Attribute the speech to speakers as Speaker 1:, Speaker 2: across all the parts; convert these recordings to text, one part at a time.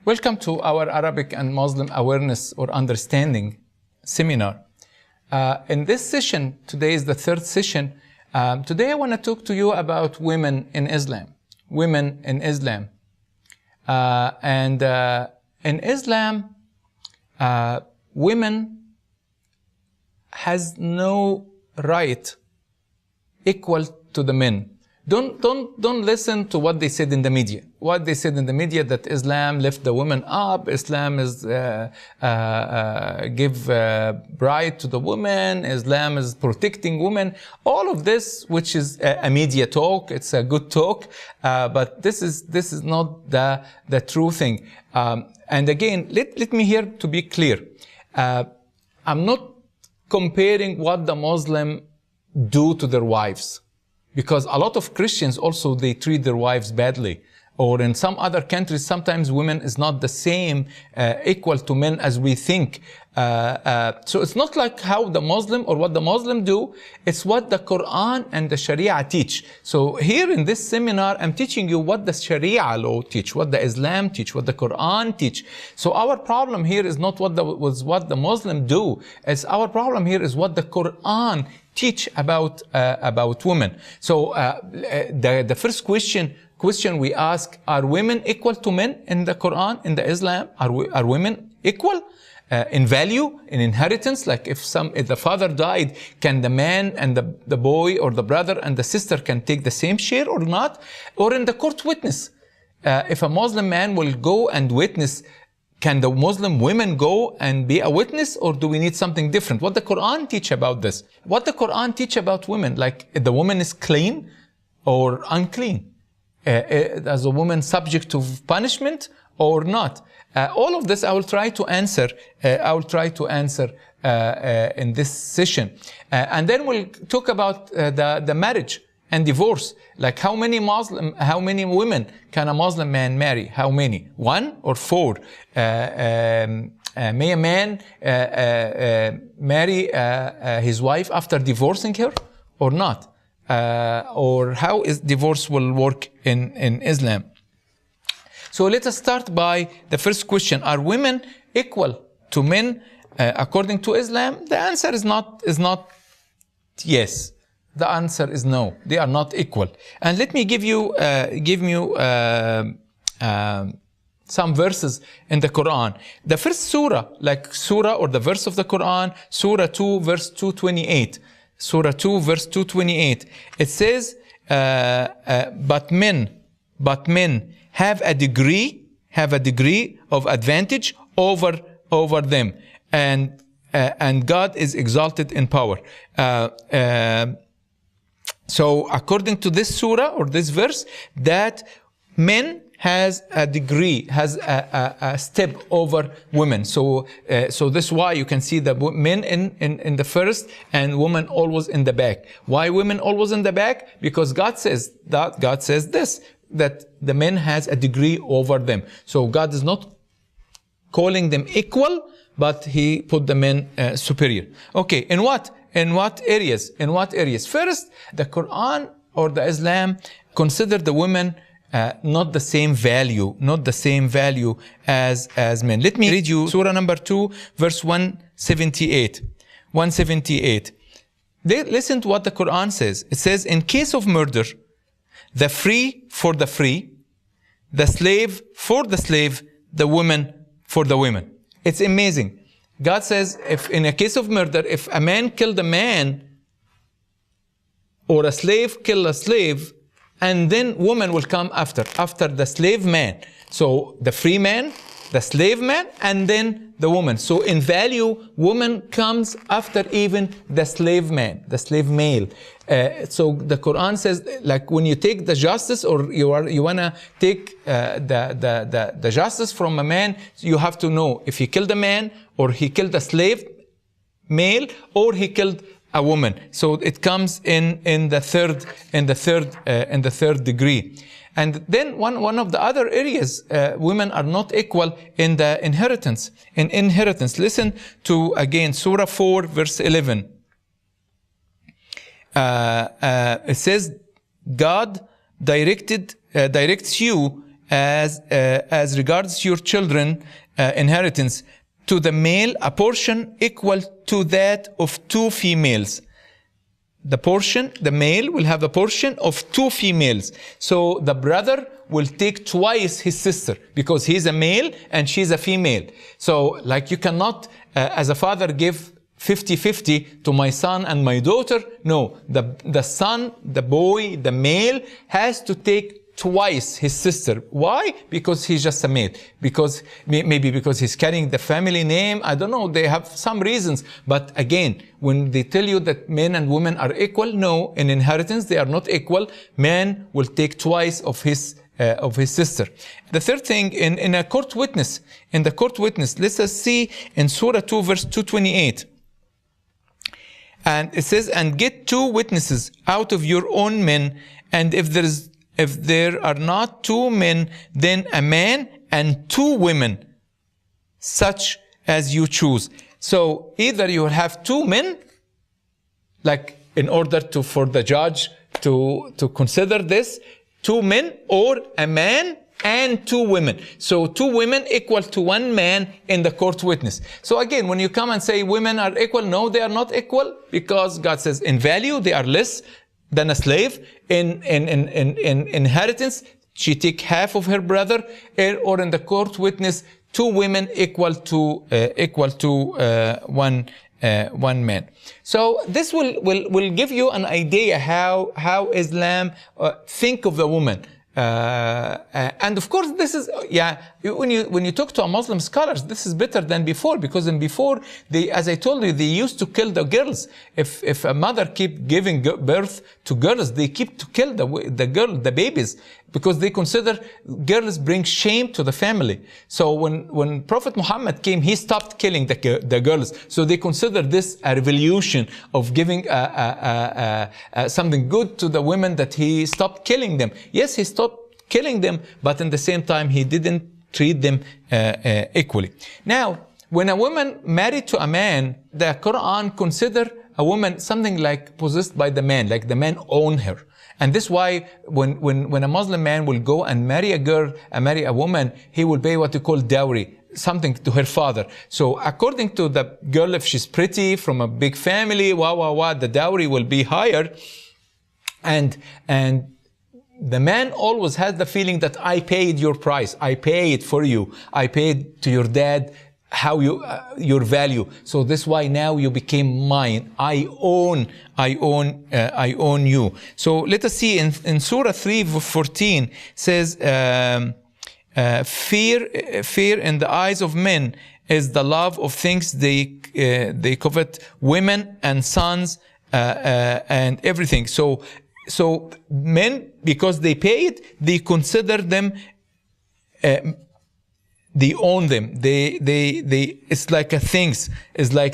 Speaker 1: Welcome to our Arabic and Muslim Awareness or Understanding seminar. In this session, today is the third session. Today I want to talk to you about women in Islam. Women in Islam. In Islam, women has no right equal to the men. Don't listen to what they said in the media. What they said in the media that Islam lift the women up, Islam is give right to the women, Islam is protecting women. All of this, which is a media talk, it's a good talk, but this is not the true thing. And again, let me here to be clear. I'm not comparing what the Muslim do to their wives. Because a lot of Christians also, they treat their wives badly. Or in some other countries, sometimes women is not the same, equal to men as we think. So it's not like how the Muslim or what the Muslim do, it's what the Quran and the Sharia teach. So here in this seminar, I'm teaching you what the Sharia law teach, what the Islam teach, what the Quran teach. So our problem here is not what the Muslim do. It's our problem here is what the Quran teach about women. So the first question we ask, are women equal to men in the Quran, in the Islam? Are women equal in value, in inheritance? Like if the father died, can the man and the boy or the brother and the sister can take the same share or not? Or in the court witness, if a Muslim man will go and witness, can the Muslim women go and be a witness, or do we need something different? What the Quran teach about this? What the Quran teach about women? Like if the woman is clean or unclean? Is a woman subject to punishment or not? All of this I will try to answer. In this session, and then we'll talk about the marriage and divorce. Like how many women can a Muslim man marry? How many? 1 or 4? May a man marry his wife after divorcing her or not? Or how is divorce will work in Islam? So let us start by the first question. Are women equal to men according to Islam? The answer is not yes. The answer is no. They are not equal. And let me give you some verses in the Quran. The first surah, like surah or the verse of the Quran, Surah 2, verse 228. Surah 2, verse 228. It says, but men have a degree of advantage over them, and God is exalted in power. So according to this surah or this verse, that men has a degree, has a step over women. So this is why you can see the men in the first and women always in the back. Why women always in the back? Because God says this, that the men has a degree over them. So God is not calling them equal, but He put the men superior. Okay, in what areas? First, the Quran or the Islam consider the women not the same value as men. Let me read you Surah number 2, verse 178. Listen to what the Quran says. It says, in case of murder, the free for the free, the slave for the slave, the woman for the women. It's amazing. God says, if in a case of murder, if a man killed a man, or a slave killed a slave, and then woman will come after the slave man. So the free man, the slave man, and then the woman. So in value, woman comes after even the slave man, the slave male. So the Quran says, like when you take the justice, or you wanna take the justice from a man, you have to know if he killed a man, or he killed a slave male, or he killed a woman. So it comes in the third degree. And then one of the other areas, women are not equal in the inheritance. In inheritance, listen to again Surah 4, verse 11. It says, God directs you as regards your children inheritance, to the male a portion equal to that of 2 females. The male will have a portion of 2 females. So the brother will take twice his sister because he's a male and she's a female. So like you cannot, as a father, give 50-50 to my son and my daughter. No, the son, the boy, the male has to take twice his sister. Why? Because he's just a male. Because maybe because he's carrying the family name. I don't know. They have some reasons. But again, when they tell you that men and women are equal, no, in inheritance they are not equal. Man will take twice of his sister. The third thing, in a court witness, let us see in Surah 2, verse 228. And it says, and get 2 witnesses out of your own men, and if there are not 2 men, then a man and 2 women, such as you choose. So either you will have 2 men, like in order for the judge to consider this, 2 men, or a man and 2 women. So 2 women equal to 1 man in the court witness. So again, when you come and say women are equal, no, they are not equal, because God says in value they are less than a slave. In inheritance, she take half of her brother, or in the court witness, 2 women equal to 1 man. So this will give you an idea how Islam think of the woman. And of course, this is, when you talk to a Muslim scholars, this is better than before, because before, as I told you, they used to kill the girls. If a mother keep giving birth to girls, they keep to kill the babies, because they consider girls bring shame to the family. So when Prophet Muhammad came, he stopped killing the girls. So they consider this a revolution of giving something good to the women, that he stopped killing them. Yes, he stopped killing them, but at the same time, he didn't treat them equally. Now, when a woman married to a man, the Quran consider a woman something like possessed by the man, like the man own her. And this is why when a Muslim man will go and marry a girl and marry a woman, he will pay what you call dowry, something to her father. So according to the girl, if she's pretty, from a big family, the dowry will be higher. And the man always has the feeling that I paid your price, I paid for you, I paid to your dad your value. So this is why now you became mine. I own you. So let us see in Surah 3:14 says, fear in the eyes of men is the love of things they covet, women and sons and everything. So men, because they paid, they consider them. They own them. It's like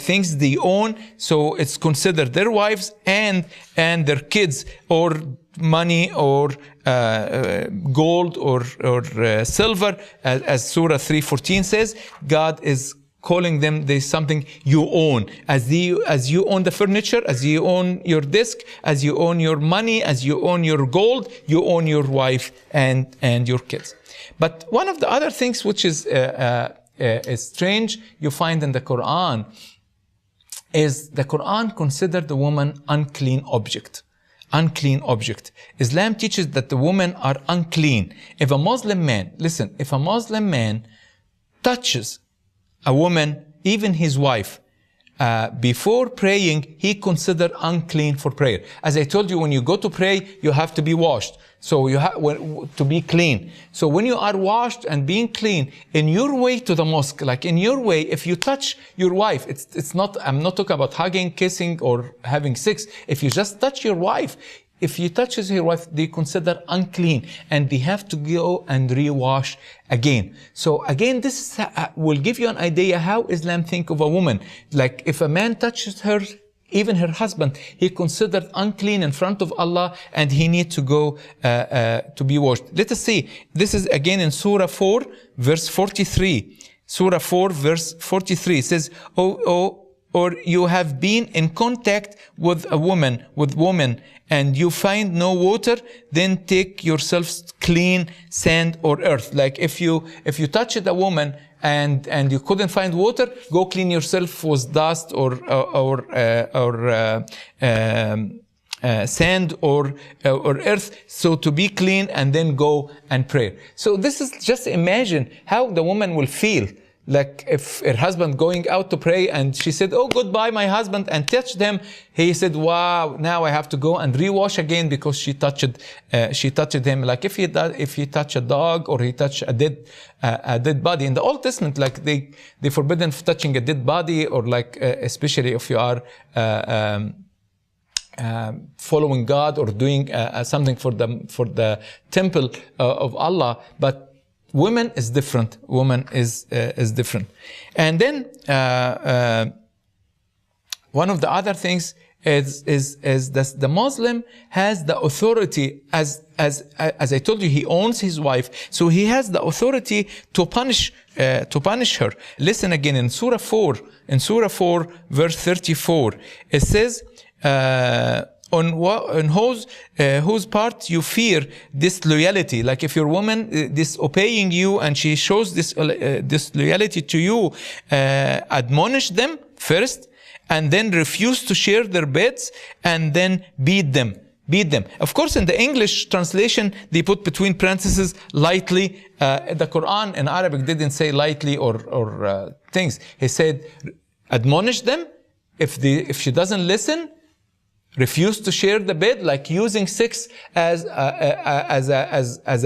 Speaker 1: things they own. So it's considered their wives and their kids, or money, or gold, or silver, as Surah 3:14 says. God is calling them, there's something you own. As you own the furniture, as you own your desk, as you own your money, as you own your gold, you own your wife and your kids. But one of the other things which is strange you find in the Quran is the Quran considered the woman unclean object. Unclean object. Islam teaches that the women are unclean. If a Muslim man touches a woman, even his wife, before praying, he considered unclean for prayer. As I told you, when you go to pray, you have to be washed. So you have to be clean. So when you are washed and being clean, in your way to the mosque, like in your way, if you touch your wife, it's not, I'm not talking about hugging, kissing, or having sex. If you just touch your wife, if you touch your wife, they consider unclean, and they have to go and rewash again. So again, this will give you an idea how Islam think of a woman. Like if a man touches her, even her husband, he considered unclean in front of Allah, and he needs to go to be washed. Let us see. This is again in Surah 4, verse 43. Surah 4, verse 43 says, O or you have been in contact with woman, and you find no water, then take yourself clean sand or earth. Like if you touched a woman and you couldn't find water, go clean yourself with dust or sand or earth, so to be clean, and then go and pray. So this is just imagine how the woman will feel. Like if her husband going out to pray and she said, "Oh, goodbye, my husband," and touched him, he said, "Wow, now I have to go and rewash again because she touched him." Like if he touch a dog or he touch a dead body. In the Old Testament, like they forbidden touching a dead body, or like especially if you are following God or doing something for the temple of Allah. But women is different. Woman is different. And then one of the other things is that the Muslim has the authority, as I told you, he owns his wife, so he has the authority to punish her. Listen again in Surah 4, verse 34. It says, on whose part you fear disloyalty. Like if your woman disobeying you and she shows disloyalty to you, admonish them first, and then refuse to share their beds, and then beat them. Of course, in the English translation, they put between parentheses lightly. The Quran in Arabic didn't say lightly or things. He said, admonish them. If she doesn't listen, refuse to share the bed, like using sex as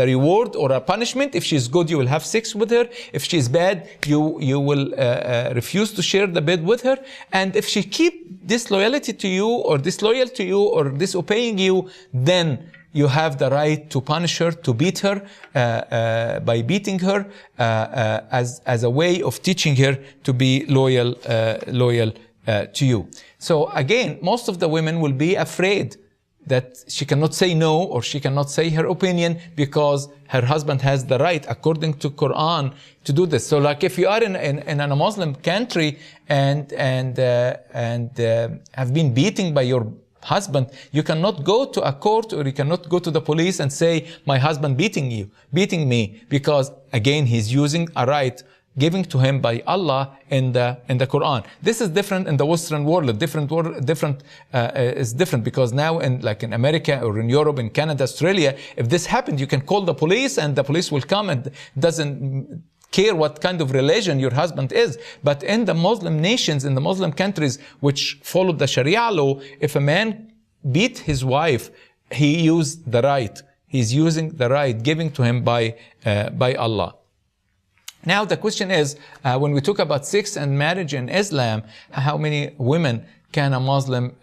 Speaker 1: a reward or a punishment. If she's good, you will have sex with her. If she's bad, you will refuse to share the bed with her. And if she keep disloyalty to you, or disloyal to you, or disobeying you, then you have the right to punish her, to beat her by beating her as a way of teaching her to be loyal to you. So again, most of the women will be afraid that she cannot say no, or she cannot say her opinion, because her husband has the right, according to Quran, to do this. So like if you are in a Muslim country and have been beaten by your husband, you cannot go to a court, or you cannot go to the police and say, my husband beating me, because again, he's using a right given to him by Allah in the Quran. This is different in the Western world. Is different because now in America or in Europe, in Canada, Australia, if this happened, you can call the police and the police will come and doesn't care what kind of religion your husband is. But in the Muslim nations, in the Muslim countries which follow the Sharia law, if a man beat his wife, he used the right. He's using the right given to him by Allah. Now the question is, when we talk about sex and marriage in Islam, how many women can a Muslim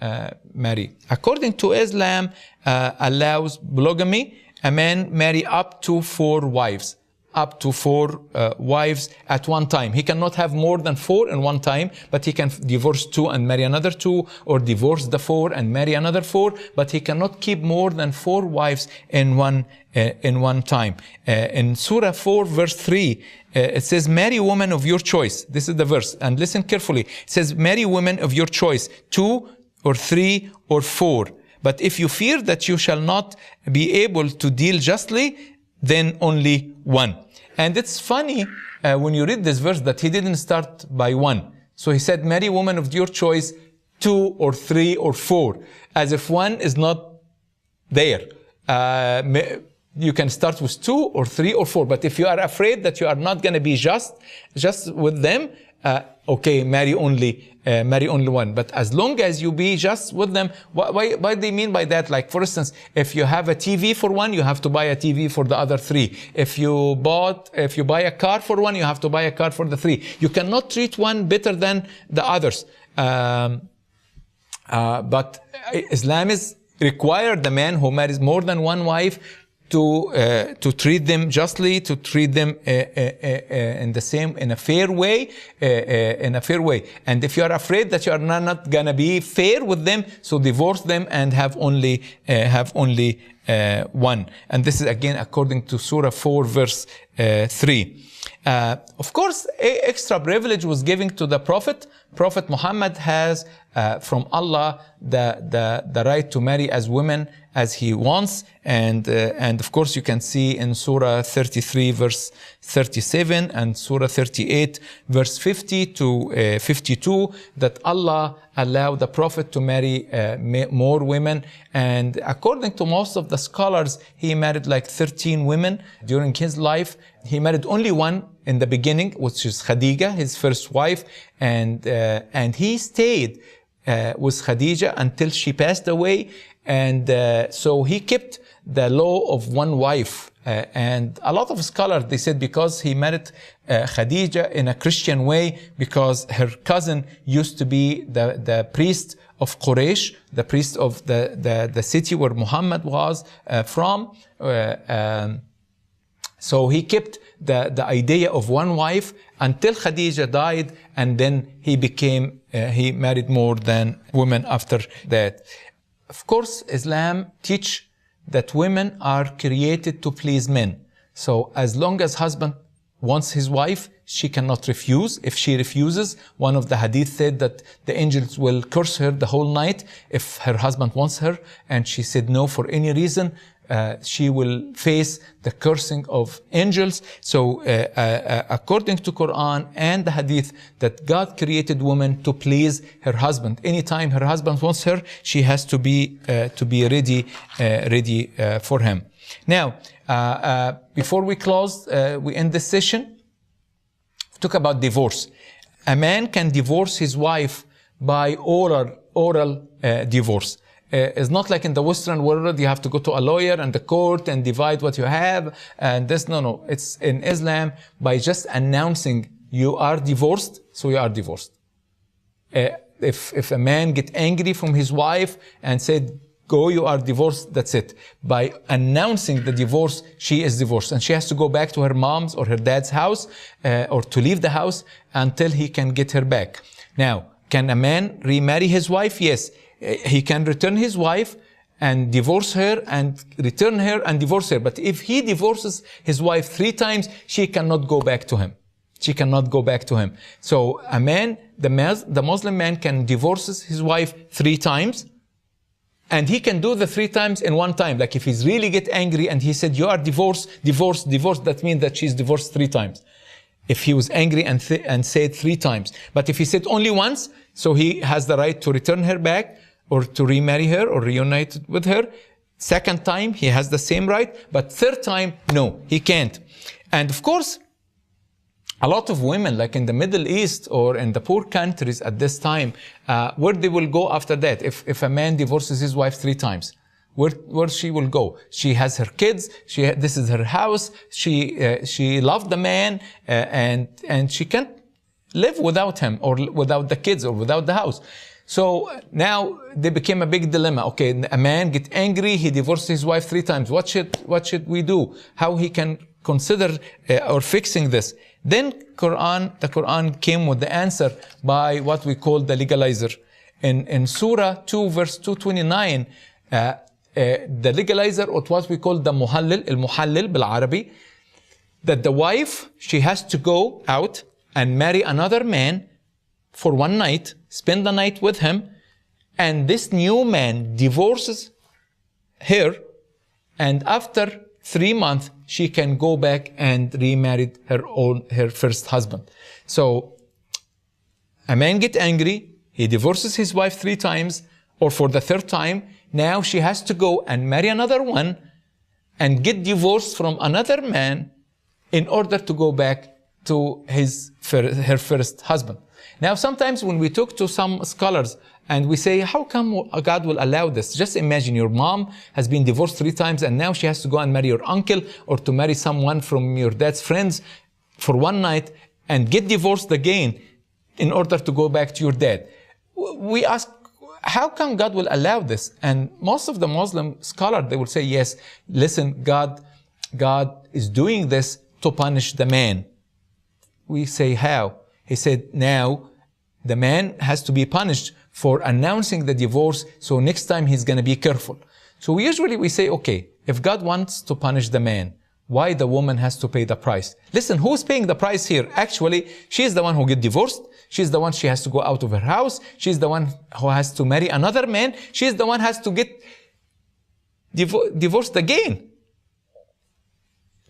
Speaker 1: marry? According to Islam, allows polygamy. A man marry up to 4 wives. Up to 4 wives at one time. He cannot have more than 4 in one time, but he can divorce 2 and marry another 2, or divorce the 4 and marry another 4, but he cannot keep more than 4 wives in one time. In Surah 4, verse 3, it says, marry women of your choice. This is the verse, and listen carefully. It says, marry women of your choice, 2 or 3 or 4. But if you fear that you shall not be able to deal justly, then only 1. And it's funny when you read this verse that he didn't start by 1. So he said, marry woman of your choice, 2 or 3 or 4, as if 1 is not there. You can start with 2 or 3 or 4. But if you are afraid that you are not going to be just with them, okay, marry only 1. But as long as you be just with them, what do they mean by that? Like, for instance, if you have a TV for 1, you have to buy a TV for the other 3. If you buy a car for 1, you have to buy a car for the 3. You cannot treat one better than the others. But Islam is required the man who marries more than 1 wife to treat them justly, to treat them in a fair way, And if you are afraid that you are not gonna be fair with them, so divorce them and have only 1. And this is again according to Surah 4, verse 3. Of course, extra privilege was given to the Prophet. Prophet Muhammad has from Allah the right to marry as women as he wants, and of course you can see in Surah 33 verse 37 and Surah 38 verse 50 to 52 that Allah allowed the Prophet to marry more women, and according to most of the scholars he married like 13 women during his life. He married only one in the beginning, which is Khadija, his first wife, and he stayed with Khadija until she passed away, and so he kept the law of one wife. And a lot of scholars, they said because he married Khadija in a Christian way, because her cousin used to be the priest of Quraysh, the priest of the city where Muhammad was from. So he kept the idea of one wife until Khadija died, and then he married more than women after that. Of course, Islam teach that women are created to please men. So as long as husband wants his wife, she cannot refuse. If she refuses, one of the hadith said that the angels will curse her the whole night if her husband wants her, and she said no for any reason. She will face the cursing of angels. So according to Quran and the hadith, that God created woman to please her husband. Anytime her husband wants her, she has to be ready for him. Now, before we close, we end this session, talk about divorce. A man can divorce his wife by oral divorce. It's not like in the Western world, you have to go to a lawyer and the court and divide what you have. And this, no. It's in Islam, by just announcing you are divorced, so you are divorced. If a man get angry from his wife and said, go, you are divorced, that's it. By announcing the divorce, she is divorced. And she has to go back to her mom's or her dad's house, or to leave the house until he can get her back. Now, can a man remarry his wife? Yes. He can return his wife and divorce her and return her and divorce her. But if he divorces his wife 3 times, she cannot go back to him. She cannot go back to him. So a man, the Muslim man can divorce his wife 3 times, and he can do the 3 times in one time. Like if he's really get angry and he said, you are divorced, that means that she's divorced 3 times. If he was angry and said 3 times. But if he said only once, so he has the right to return her back, or to remarry her or reunite with her. 2nd time, he has the same right, but 3rd time, no, he can't. And of course, a lot of women, like in the Middle East or in the poor countries at this time, where they will go after that? If a man divorces his wife 3 times, where she will go? She has her kids. This is her house. She loved the man, and she can't live without him or without the kids or without the house. So now they became a big dilemma. Okay, a man get angry, he divorced his wife 3 times. What should we do? How he can consider or fixing this? Then the Quran came with the answer by what we call the legalizer. In Surah 2 verse 229, the legalizer, or what we call the muhallil, al-muhallil bil-Arabi, that the wife, she has to go out and marry another man for 1 night, spend the night with him, and this new man divorces her, and after 3 months, she can go back and remarry her first husband. So, a man get angry, he divorces his wife 3 times, or for the 3rd time, now she has to go and marry another one, and get divorced from another man, in order to go back to her first husband. Now, sometimes when we talk to some scholars and we say, how come God will allow this? Just imagine your mom has been divorced 3 times and now she has to go and marry your uncle or to marry someone from your dad's friends for 1 night and get divorced again in order to go back to your dad. We ask, how come God will allow this? And most of the Muslim scholars, they will say, yes, listen, God is doing this to punish the man. We say, how? He said, now the man has to be punished for announcing the divorce, so next time he's going to be careful. So usually we say, okay, if God wants to punish the man, why the woman has to pay the price? Listen, who's paying the price here? Actually, she's the one who gets divorced. She's the one she has to go out of her house. She's the one who has to marry another man. She's the one who has to get divorced again.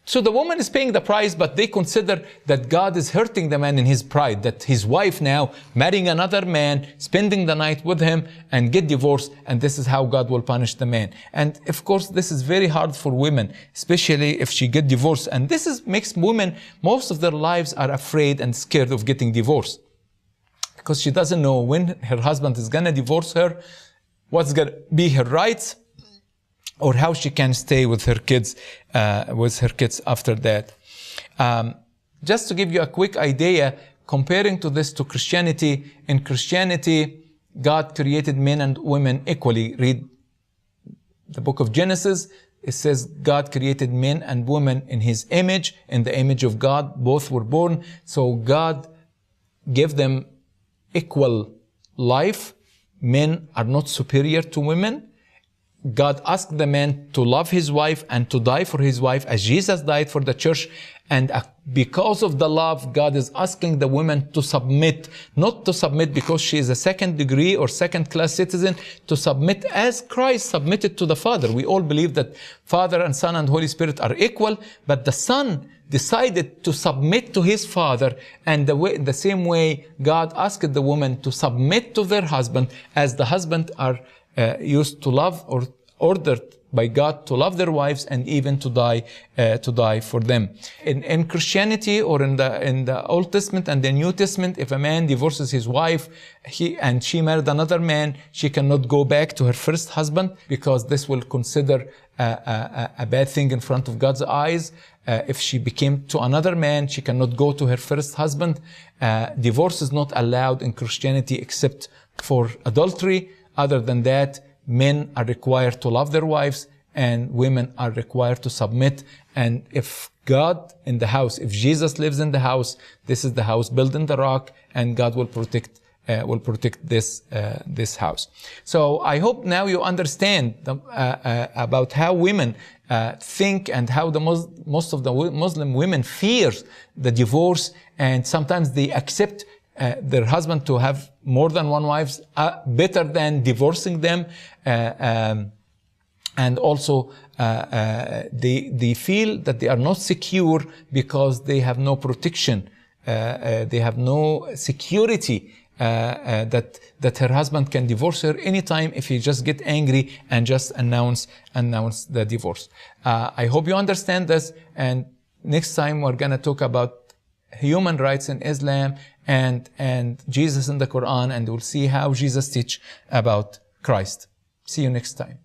Speaker 1: So the woman is paying the price, but they consider that God is hurting the man in his pride, that his wife now marrying another man, spending the night with him and get divorced, and this is how God will punish the man. And of course, this is very hard for women, especially if she get divorced. And this makes women, most of their lives are afraid and scared of getting divorced, because she doesn't know when her husband is gonna divorce her, what's gonna be her rights, or how she can stay with her kids after that. Just to give you a quick idea, comparing to this to Christianity, in Christianity, God created men and women equally. Read the book of Genesis. It says God created men and women in his image, in the image of God, both were born. So God gave them equal life. Men are not superior to women. God asked the man to love his wife and to die for his wife as Jesus died for the church. And because of the love, God is asking the woman to submit, not to submit because she is a second degree or second class citizen, to submit as Christ submitted to the Father. We all believe that Father and Son and Holy Spirit are equal, but the Son decided to submit to his Father, and the same way God asked the woman to submit to their husband as the husband are used to love, or ordered by God to love their wives and even to die for them. In Christianity, or in the Old Testament and the New Testament, if a man divorces his wife and she married another man, she cannot go back to her first husband, because this will consider a bad thing in front of God's eyes. If she became to another man, she cannot go to her first husband. Divorce is not allowed in Christianity except for adultery. Other than that, men are required to love their wives and women are required to submit. And if God in the house, if Jesus lives in the house, this is the house built in the rock, and God will protect this house. So I hope now you understand about how women think, and how most of the Muslim women fear the divorce, and sometimes they accept their husband to have more than one wife better than divorcing them. And also they feel that they are not secure because they have no protection. They have no security that her husband can divorce her anytime if he just get angry and just announce the divorce. I hope you understand this, and next time we're gonna talk about human rights in Islam and Jesus in the Quran, and we'll see how Jesus teach about Christ. See you next time.